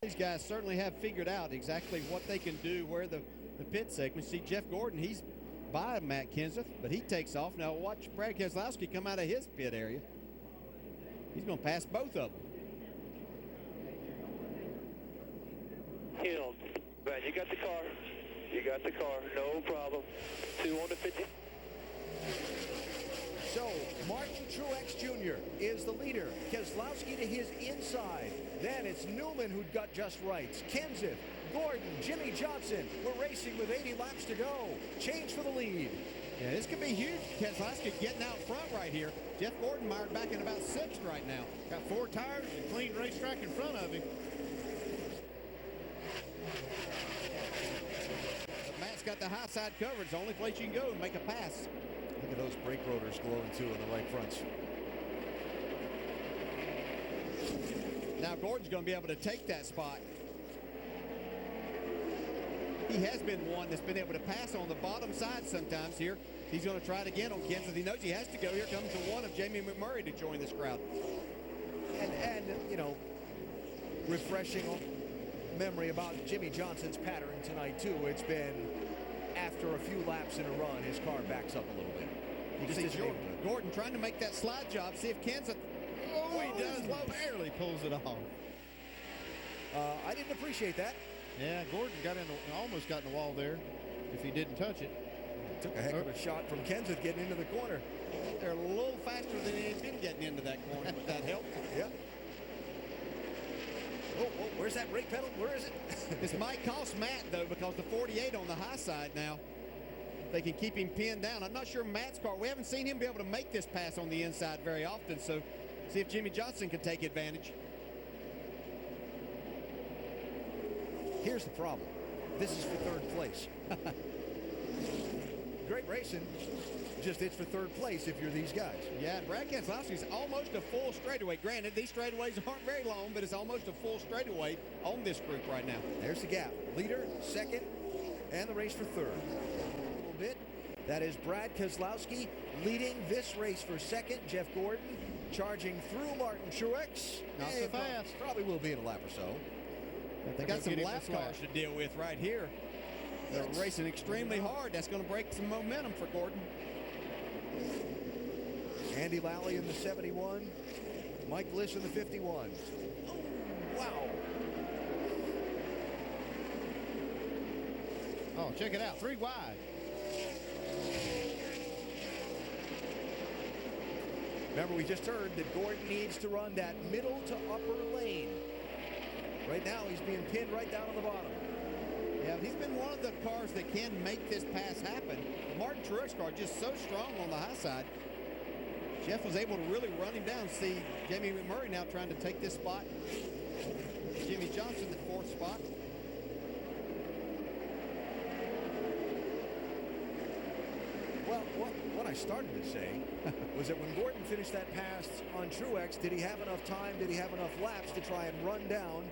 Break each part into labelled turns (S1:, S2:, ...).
S1: These guys certainly have figured out exactly what they can do, where the pit segment. See Jeff Gordon, he's by Matt Kenseth, but he takes off. Now watch Brad Keselowski come out of his pit area. He's going to pass both of them.
S2: Hill, Brad, you got the car. You got the car, no problem. 2 on the 50.
S3: So, Martin Truex Jr. is the leader. Keselowski to his inside. Then it's Newman who'd got just right. Kenseth, Gordon, Jimmy Johnson. We're racing with 80 laps to go. Change for the lead.
S1: Yeah, this could be huge. Keselowski getting out front right here. Jeff Gordon mired back in about 6th right now.
S4: Got 4 tires and clean racetrack in front of him.
S1: But Matt's got the high side cover. It's the only place you can go and make a pass.
S3: Look at those brake rotors glowing too on the right fronts.
S1: Now Gordon's going to be able to take that spot. He has been one that's been able to pass on the bottom side sometimes here. He's going to try it again on Kenseth. He knows he has to go. Here comes the one of Jamie McMurray to join this crowd.
S3: And you know, refreshing memory about Jimmy Johnson's pattern tonight too. It's been after a few laps in a run, his car backs up a little bit. He just isn't able to.
S1: Gordon trying to make that slide job. See if Kenseth.
S4: Oh, he does. Barely pulls it off.
S3: I didn't appreciate that.
S4: Yeah, Gordon almost got in the wall there if he didn't touch it.
S3: Took a heck of a shot from Kenseth getting into the corner.
S1: They're a little faster than they've been getting into that corner, but that helped.
S3: Yep. Oh, where's that brake pedal? Where is it?
S1: This might cost Matt, though, because the 48 on the high side now, they can keep him pinned down. I'm not sure Matt's car, we haven't seen him be able to make this pass on the inside very often, so see if Jimmy Johnson can take advantage.
S3: Here's the problem. This is for 3rd place. Great racing. Just it's for 3rd place if you're these guys.
S1: Yeah, Brad Keselowski's almost a full straightaway. Granted, these straightaways aren't very long, but it's almost a full straightaway on this group right now.
S3: There's the gap. Leader, 2nd, and the race for 3rd. A little bit. That is Brad Keselowski leading this race for 2nd. Jeff Gordon charging through Martin Truex.
S4: Not so fast.
S3: Probably will be in a lap or so.
S1: But they got some lap cars to deal with right here. They're racing extremely hard. That's going to break some momentum for Gordon.
S3: Andy Lally in the 71. Mike Bliss in the 51. Oh, wow.
S4: Oh, check it out. 3 wide.
S3: Remember, we just heard that Gordon needs to run that middle to upper lane. Right now, he's being pinned right down on the bottom.
S1: Yeah, he's been one of the cars that can make this pass happen. The Martin Truex car just so strong on the high side. Jeff was able to really run him down. See Jamie McMurray now trying to take this spot. Jimmy Johnson at 4th spot.
S3: Well, what I started to say was that when Gordon finished that pass on Truex, did he have enough time, did he have enough laps to try and run down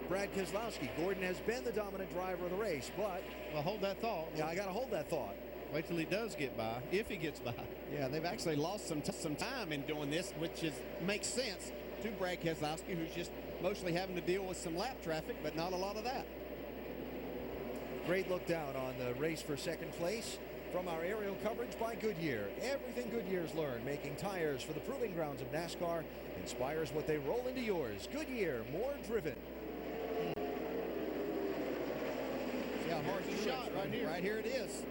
S3: Brad Keselowski? Gordon has been the dominant driver of the race, but...
S4: Well, hold that thought.
S3: Yeah, I got to hold that thought.
S4: Wait till he does get by, if he gets by.
S1: Yeah, they've actually lost some time in doing this, which makes sense to Brad Keselowski, who's just mostly having to deal with some lap traffic, but not a lot of that.
S3: Great look down on the race for 2nd place from our aerial coverage by Goodyear. Everything Goodyear's learned, making tires for the proving grounds of NASCAR, inspires what they roll into yours. Goodyear, more driven.
S1: See how hard he shot right here. Right here it is.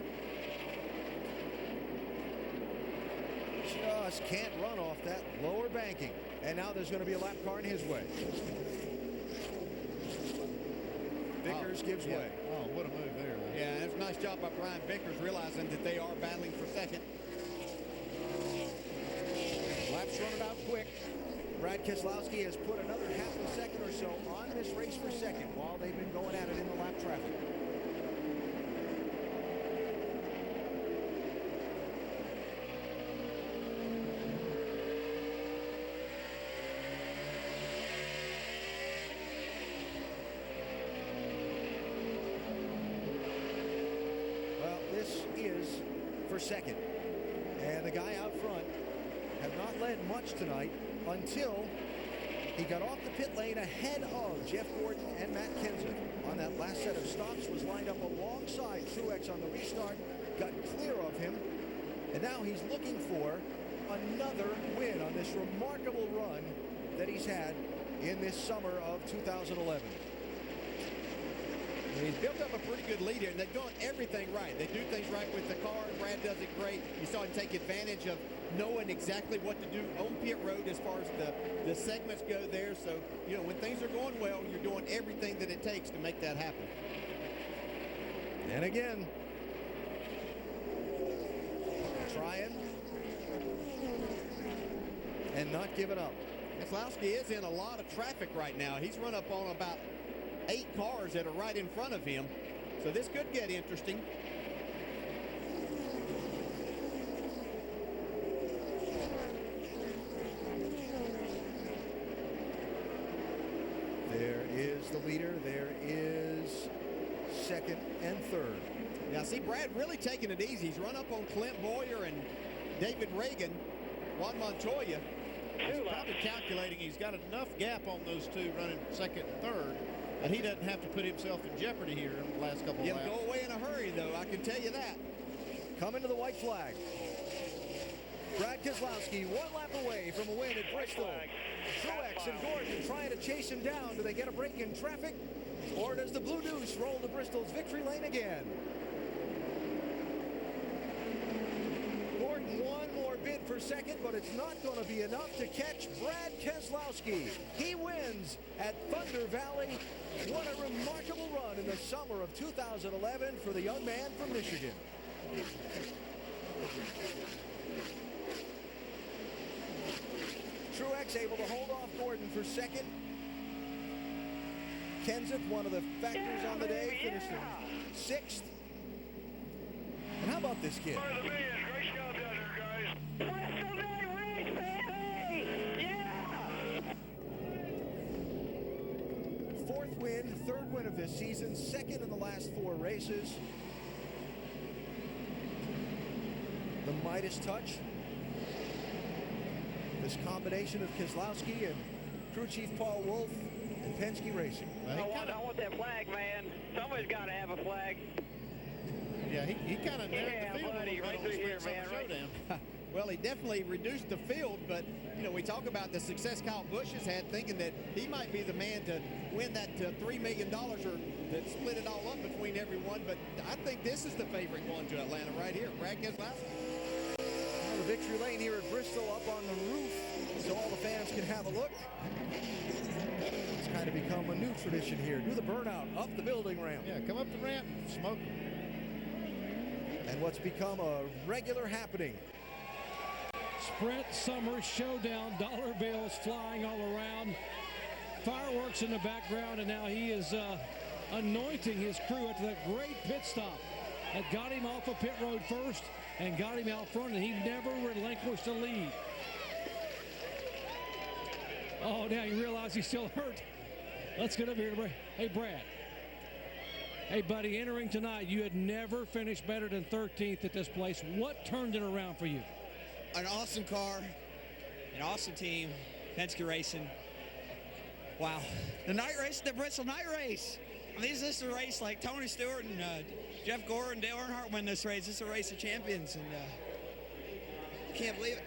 S3: Just can't run off that lower banking. And now there's going to be a lap car in his way. Vickers gives way.
S4: Oh, what a move there. Man.
S1: Yeah, that's a nice job by Brian Vickers realizing that they are battling for 2nd.
S3: Laps run about quick. Brad Keselowski has put another half a second or so on this race for 2nd while they've been going at it in the lap traffic. For 2nd. And the guy out front have not led much tonight until He got off the pit lane ahead of Jeff Gordon and Matt Kenseth. On that last set of stops, was lined up alongside Truex on the restart, got clear of him, and now he's looking for another win on this remarkable run that he's had in this summer of 2011.
S1: He's built up a pretty good lead here, and they've done everything right. They do things right with the car. Brad does it great. You saw him take advantage of knowing exactly what to do on pit road as far as the segments go there. So, you know, when things are going well, you're doing everything that it takes to make that happen.
S3: And again, trying and not giving up.
S1: Keselowski is in a lot of traffic right now. He's run up on about 8 cars that are right in front of him. So this could get interesting.
S3: There is the leader. There is second and third.
S1: Now, see, Brad really taking it easy. He's run up on Clint Boyer and David Reagan, Juan Montoya.
S4: He's probably calculating he's got enough gap on those two running second and third that he doesn't have to put himself in jeopardy here in the last couple of laps.
S1: He'll go away in a hurry, though, I can tell you that.
S3: Coming to the white flag. Brad Keselowski 1 lap away from a win at Bristol. Truex and Gordon trying to chase him down. Do they get a break in traffic? Or does the Blue Deuce roll to Bristol's victory lane again? Gordon one more bid for second, but it's not going to be enough to catch Brad Keselowski. He wins at Thunder Valley. What a remarkable run in the summer of 2011 for the young man from Michigan. Truex able to hold off Gordon for second. Kenseth, one of the factors on the day, finished in 6th. And how about this kid?
S2: Great job down there, guys. Bristol Day race, baby! Yeah!
S3: 4th win, 3rd win of this season, 2nd in the last 4 races. The Midas touch. This combination of Keselowski and crew chief Paul Wolfe and Penske Racing.
S2: I want that flag, man. Somebody's got to have a flag.
S4: Yeah, he kind of narrowed the field a little bit
S2: right
S4: on
S2: through
S4: the
S2: here,
S4: sprint
S2: man.
S4: summer showdown.
S1: Well, he definitely reduced the field, but, you know, we talk about the success Kyle Busch has had, thinking that he might be the man to win that $3 million or that split it all up between everyone. But I think this is the favorite going to Atlanta right here. Brad Keselowski.
S3: The victory lane here at Bristol up on the roof so all the fans can have a look. It's kind of become a new tradition here. Do the burnout up the building ramp.
S4: Yeah, come up the ramp and smoke.
S3: And what's become a regular happening.
S5: Sprint Summer Showdown, dollar bills flying all around, fireworks in the background, and now he is anointing his crew after that great pit stop that got him off of pit road first and got him out front, and he never relinquished the lead. Oh, now you realize he's still hurt. Let's get up here. Hey, Brad. Hey, buddy, entering tonight, you had never finished better than 13th at this place. What turned it around for you?
S6: An awesome car, an awesome team, Penske Racing. Wow. The night race, the Bristol night race. I mean, this is a race like Tony Stewart and Jeff Gore and Dale Earnhardt win this race. This is a race of champions, and can't believe it.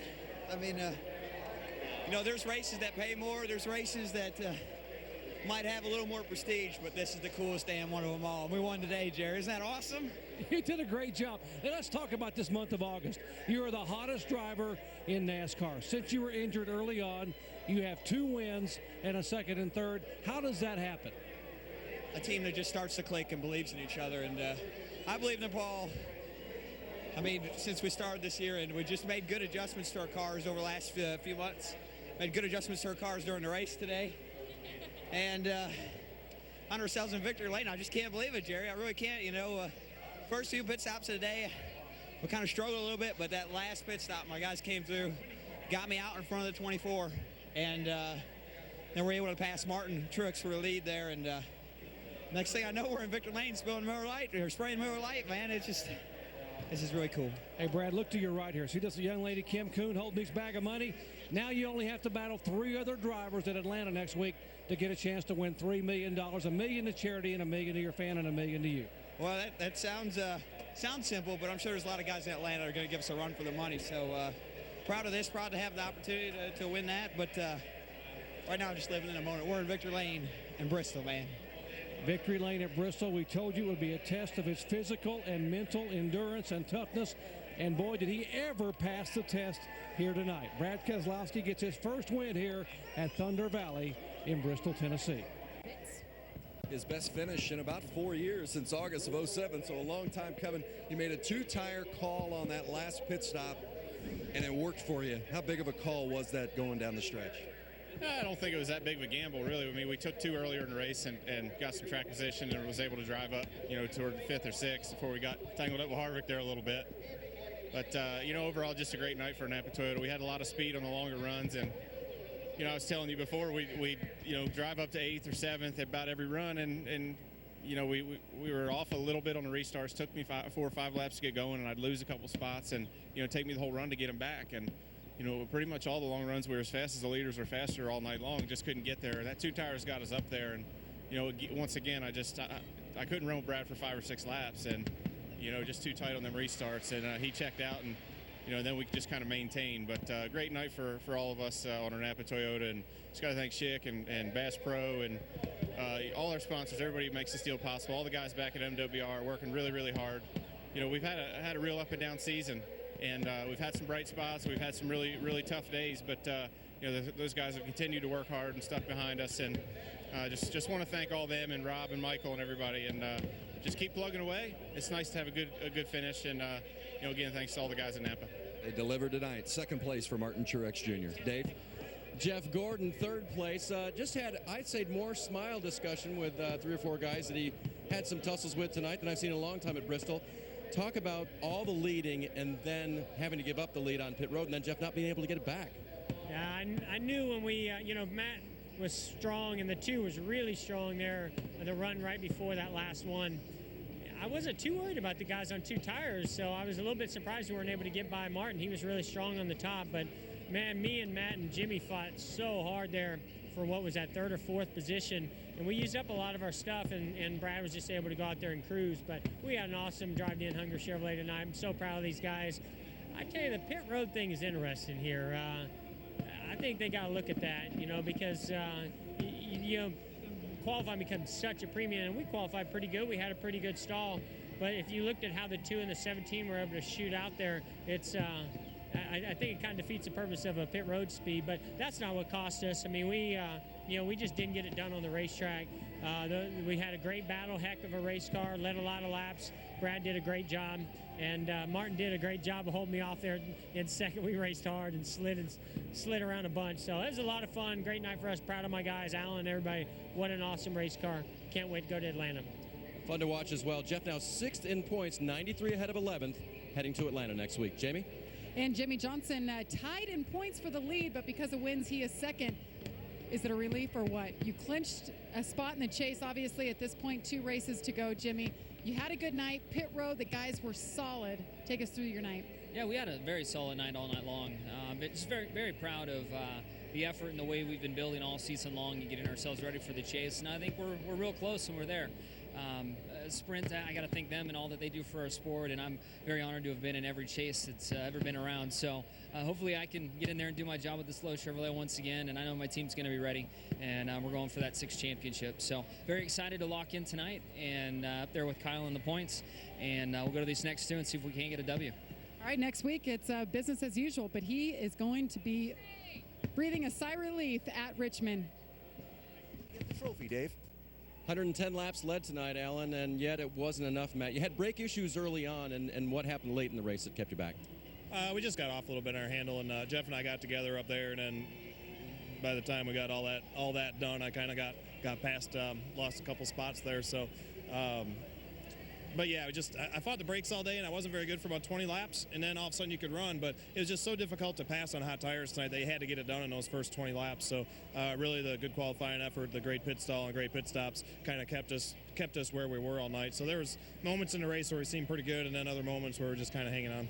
S6: I mean, you know, there's races that pay more. There's races that might have a little more prestige, but this is the coolest damn one of them all. We won today, Jerry. Isn't that awesome?
S5: You did a great job. And let's talk about this month of August. You are the hottest driver in NASCAR. Since you were injured early on, you have 2 wins and a second and third. How does that happen?
S6: A team that just starts to click and believes in each other, and I believe in Paul. I mean, since we started this year, and we just made good adjustments to our cars over the last few months. Made good adjustments to our cars during the race today. And found ourselves in victory lane. I just can't believe it, Jerry. I really can't. You know, first 2 pit stops of the day, we kind of struggled a little bit, but that last pit stop, my guys came through, got me out in front of the 24, and then we're able to pass Martin Truex for the lead there. And next thing I know, we're in victory lane, spilling Miller Lite, or spraying Miller Lite, man. It's just, this is really cool.
S5: Hey, Brad, look to your right here. See this young lady, Kim Kuhn, holding this bag of money? Now you only have to battle 3 other drivers at Atlanta next week to get a chance to win $3 million, $1 million to charity and $1 million to your fan and $1 million to you.
S6: Well, that sounds simple, but I'm sure there's a lot of guys in Atlanta that are going to give us a run for their money. So proud of this, proud to have the opportunity to win that. But right now I'm just living in the moment. We're in Victory Lane in Bristol, man.
S5: Victory Lane at Bristol, we told you it would be a test of his physical and mental endurance and toughness. And boy, did he ever pass the test here tonight. Brad Keselowski gets his first win here at Thunder Valley in Bristol, Tennessee.
S7: His best finish in about 4 years, since August of '07, so a long time coming. He made a 2-tire call on that last pit stop, and it worked for you. How big of a call was that going down the stretch?
S8: I don't think it was that big of a gamble, really. I mean, we took 2 earlier in the race and got some track position and was able to drive up, toward the 5th or 6th before we got tangled up with Harvick there a little bit. But, overall, just a great night for Napa Toyota. We had a lot of speed on the longer runs, and, I was telling you before, we drive up to 8th or 7th at about every run, and we were off a little bit on the restarts. Took me 4 or 5 laps to get going, and I'd lose a couple spots, and, take me the whole run to get them back. And, pretty much all the long runs, we were as fast as the leaders were faster all night long, just couldn't get there. That 2 tires got us up there, and, once again, I couldn't run with Brad for 5 or 6 laps, and, just too tight on them restarts, and he checked out, and, then we just kind of maintained. But great night for all of us on our Napa Toyota, and just got to thank Schick and Bass Pro and all our sponsors, everybody who makes this deal possible, all the guys back at MWR working really, really hard. We've had a real up and down season, and we've had some bright spots. We've had some really, really tough days, but those guys have continued to work hard and stuck behind us, and just want to thank all them and Rob and Michael and everybody, and just keep plugging away. It's nice to have a good finish, and again, thanks to all the guys in Napa.
S7: They delivered tonight. 2nd place for Martin Truex Jr. Dave?
S9: Jeff Gordon, 3rd place. Just had, I'd say, more smile discussion with 3 or 4 guys that he had some tussles with tonight than I've seen in a long time at Bristol. Talk about all the leading and then having to give up the lead on pit road, and then Jeff not being able to get it back.
S10: Yeah, I knew when we, Matt was strong and the 2 was really strong there, the run right before that last one. I wasn't too worried about the guys on 2 tires, so I was a little bit surprised we weren't able to get by Martin. He was really strong on the top, but man, me and Matt and Jimmy fought so hard there for what was that 3rd or 4th position, and we used up a lot of our stuff, and Brad was just able to go out there and cruise. But we had an awesome drive to Hunger Chevrolet tonight. I'm so proud of these guys. I tell you, the pit road thing is interesting here. I think they got to look at that, because qualifying becomes such a premium, and we qualified pretty good. We had a pretty good stall, but if you looked at how the 2 and the 17 were able to shoot out there, it's I think it kind of defeats the purpose of a pit road speed, but that's not what cost us. I mean, we just didn't get it done on the racetrack. We had a great battle, heck of a race car, led a lot of laps. Brad did a great job, and Martin did a great job of holding me off there in 2nd. We raced hard and slid around a bunch. So it was a lot of fun. Great night for us. Proud of my guys, Alan and everybody. What an awesome race car. Can't wait to go to Atlanta.
S9: Fun to watch as well. Jeff now 6th in points, 93 ahead of 11th, heading to Atlanta next week. Jamie?
S11: And Jimmy Johnson tied in points for the lead, but because of wins, he is 2nd. Is it a relief or what? You clinched a spot in the chase, obviously, at this point. 2 races to go, Jimmy. You had a good night. Pit road, the guys were solid. Take us through your night.
S12: Yeah, we had a very solid night all night long. But just very, very proud of the effort and the way we've been building all season long and getting ourselves ready for the chase. And I think we're real close and we're there. Sprint, I got to thank them and all that they do for our sport, and I'm very honored to have been in every chase that's ever been around. So hopefully I can get in there and do my job with this low Chevrolet once again, and I know my team's going to be ready, and we're going for that 6th championship. So very excited to lock in tonight and up there with Kyle in the points, and we'll go to these next 2 and see if we can't get a W.
S11: All right, next week it's business as usual, but he is going to be breathing a sigh of relief at Richmond.
S3: Get the trophy, Dave.
S9: 110 laps led tonight, Alan, and yet it wasn't enough, Matt. You had brake issues early on, and what happened late in the race that kept you back?
S8: We just got off a little bit in our handle, and Jeff and I got together up there, and then by the time we got all that done, I kind of got past, lost a couple spots there. So, but yeah, I fought the brakes all day, and I wasn't very good for about 20 laps, and then all of a sudden you could run, but it was just so difficult to pass on hot tires tonight. They had to get it done in those first 20 laps. So really the good qualifying effort, the great pit stall and great pit stops kind of kept us where we were all night. So there was moments in the race where we seemed pretty good, and then other moments where we were just kind of hanging on.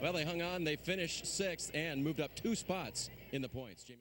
S9: Well, they hung on. They finished 6th and moved up 2 spots in the points. Jamie.